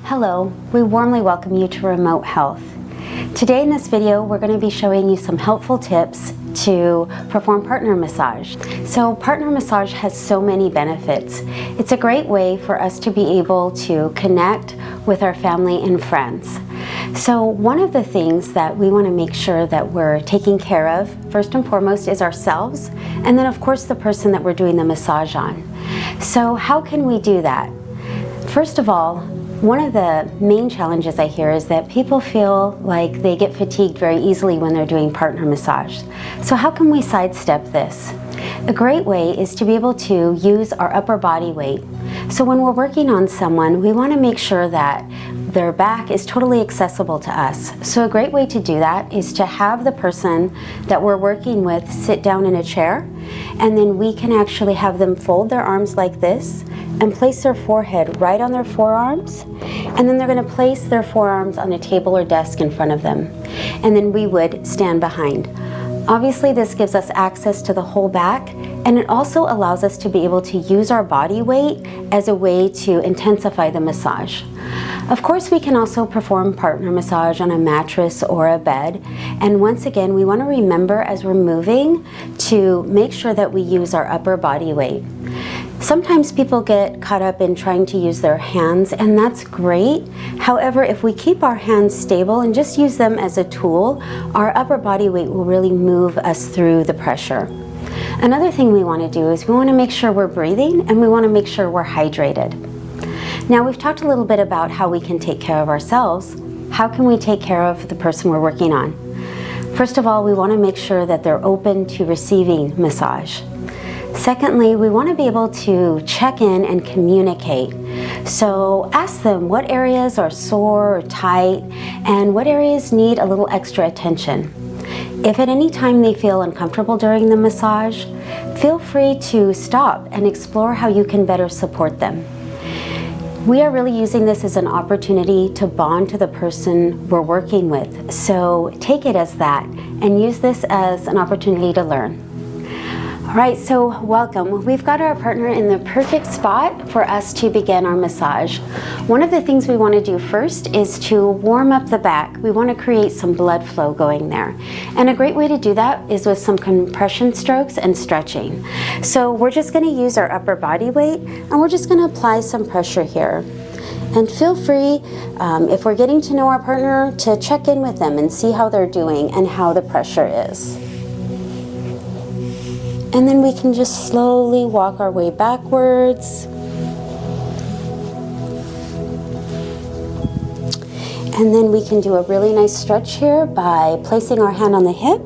Hello, we warmly welcome you to Remote Health. Today in this video, we're going to be showing you some helpful tips to perform partner massage. So partner massage has so many benefits. It's a great way for us to be able to connect with our family and friends. So one of the things that we want to make sure that we're taking care of, first and foremost, is ourselves, and then of course the person that we're doing the massage on. So how can we do that? First of all, one of the main challenges I hear is that people feel like they get fatigued very easily when they're doing partner massage. So how can we sidestep this? A great way is to be able to use our upper body weight. So when we're working on someone, we want to make sure that their back is totally accessible to us. So a great way to do that is to have the person that we're working with sit down in a chair, and then we can actually have them fold their arms like this and place their forehead right on their forearms, and then they're going to place their forearms on a table or desk in front of them, and then we would stand behind. Obviously this gives us access to the whole back, and it also allows us to be able to use our body weight as a way to intensify the massage. Of course, we can also perform partner massage on a mattress or a bed, and once again we want to remember as we're moving to make sure that we use our upper body weight. Sometimes people get caught up in trying to use their hands, and that's great. However, if we keep our hands stable and just use them as a tool, our upper body weight will really move us through the pressure. Another thing we want to do is we want to make sure we're breathing, and we want to make sure we're hydrated. Now, we've talked a little bit about how we can take care of ourselves. How can we take care of the person we're working on? First of all, we want to make sure that they're open to receiving massage. Secondly, we want to be able to check in and communicate. So ask them what areas are sore or tight and what areas need a little extra attention. If at any time they feel uncomfortable during the massage, feel free to stop and explore how you can better support them. We are really using this as an opportunity to bond to the person we're working with. So take it as that and use this as an opportunity to learn. All right, so welcome. We've got our partner in the perfect spot for us to begin our massage. One of the things we want to do first is to warm up the back. We want to create some blood flow going there. And a great way to do that is with some compression strokes and stretching. So we're just going to use our upper body weight, and we're just going to apply some pressure here. And feel free, if we're getting to know our partner, to check in with them and see how they're doing and how the pressure is. And then we can just slowly walk our way backwards. And then we can do a really nice stretch here by placing our hand on the hip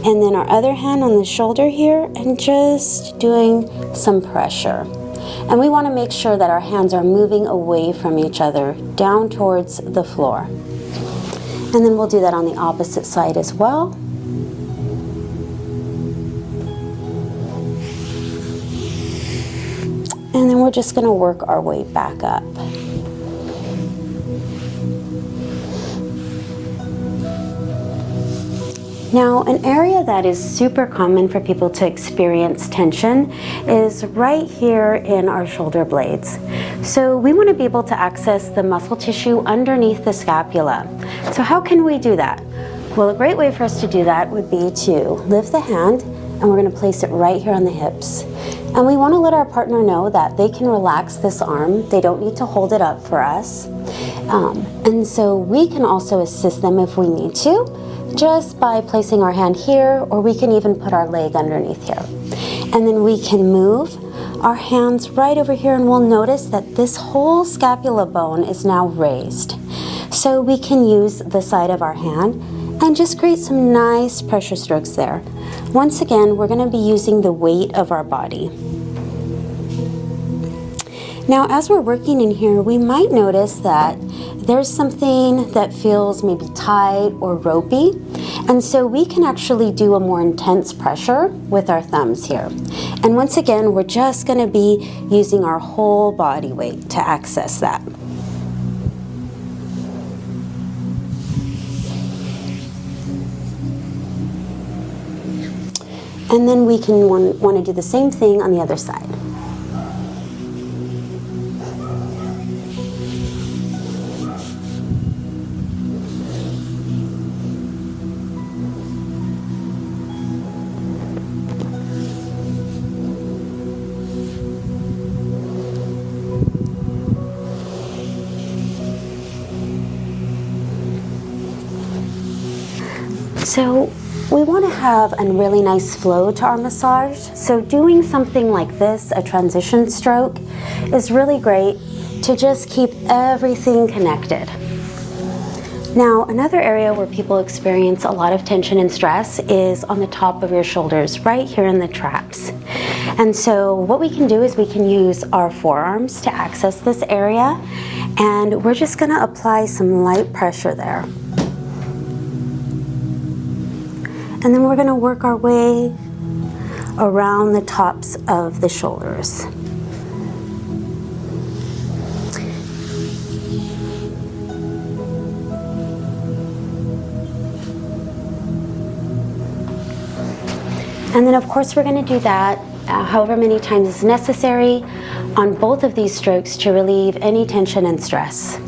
and then our other hand on the shoulder here and just doing some pressure. And we want to make sure that our hands are moving away from each other, down towards the floor. And then we'll do that on the opposite side as well. And then we're just going to work our way back up. Now, an area that is super common for people to experience tension is right here in our shoulder blades. So we want to be able to access the muscle tissue underneath the scapula. So how can we do that? Well, a great way for us to do that would be to lift the hand, and we're going to place it right here on the hips. And we want to let our partner know that they can relax this arm. They don't need to hold it up for us. And so we can also assist them if we need to, just by placing our hand here, or we can even put our leg underneath here. And then we can move our hands right over here, and we'll notice that this whole scapula bone is now raised. So we can use the side of our hand and just create some nice pressure strokes there. Once again, we're going to be using the weight of our body. Now, as we're working in here, we might notice that there's something that feels maybe tight or ropey, and so we can actually do a more intense pressure with our thumbs here. And once again, we're just going to be using our whole body weight to access that. And then we can want to do the same thing on the other side. So we want to have a really nice flow to our massage. So doing something like this, a transition stroke, is really great to just keep everything connected. Now, another area where people experience a lot of tension and stress is on the top of your shoulders, right here in the traps. And so what we can do is we can use our forearms to access this area, and we're just going to apply some light pressure there. And then we're going to work our way around the tops of the shoulders. And then of course we're going to do that however many times is necessary on both of these strokes to relieve any tension and stress.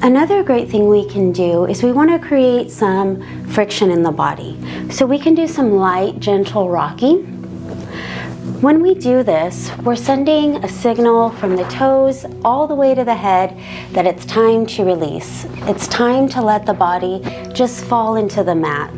Another great thing we can do is we want to create some friction in the body. So we can do some light, gentle rocking. When we do this, we're sending a signal from the toes all the way to the head that it's time to release. It's time to let the body just fall into the mat.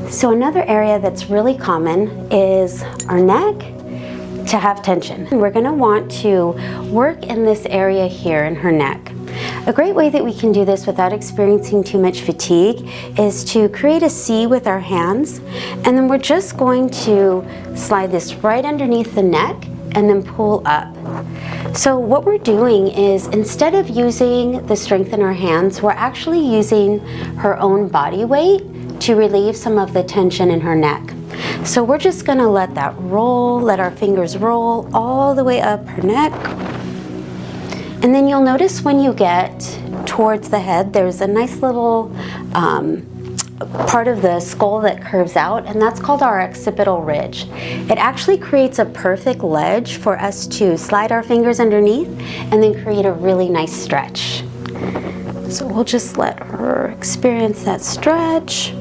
So another area that's really common is our neck to have tension. And we're going to want to work in this area here in her neck. A great way that we can do this without experiencing too much fatigue is to create a C with our hands, and then we're just going to slide this right underneath the neck and then pull up. So what we're doing is, instead of using the strength in our hands, we're actually using her own body weight to relieve some of the tension in her neck. So we're just going to let that roll, let our fingers roll all the way up her neck. And then you'll notice when you get towards the head, there's a nice little part of the skull that curves out, and that's called our occipital ridge. It actually creates a perfect ledge for us to slide our fingers underneath and then create a really nice stretch. So we'll just let her experience that stretch.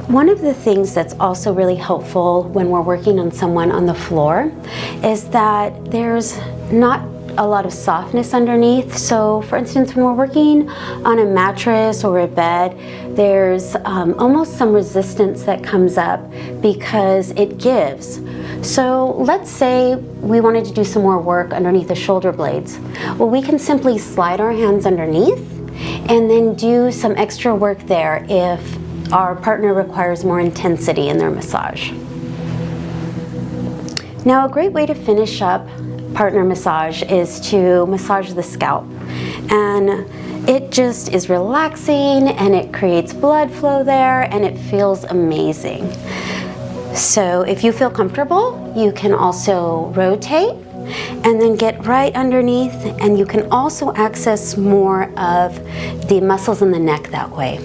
One of the things that's also really helpful when we're working on someone on the floor is that there's not a lot of softness underneath. So for instance, when we're working on a mattress or a bed, there's almost some resistance that comes up because it gives. So let's say we wanted to do some more work underneath the shoulder blades. Well, we can simply slide our hands underneath and then do some extra work there if our partner requires more intensity in their massage. Now, a great way to finish up partner massage is to massage the scalp. And it just is relaxing, and it creates blood flow there, and it feels amazing. So if you feel comfortable, you can also rotate and then get right underneath, and you can also access more of the muscles in the neck that way.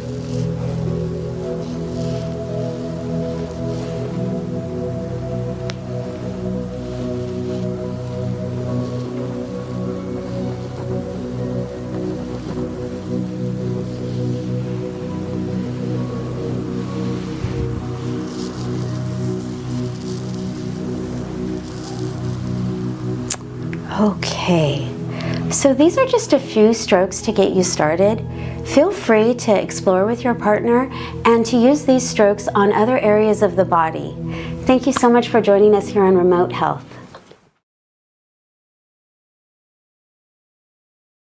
Okay, so these are just a few strokes to get you started. Feel free to explore with your partner and to use these strokes on other areas of the body. Thank you so much for joining us here on Remote Health.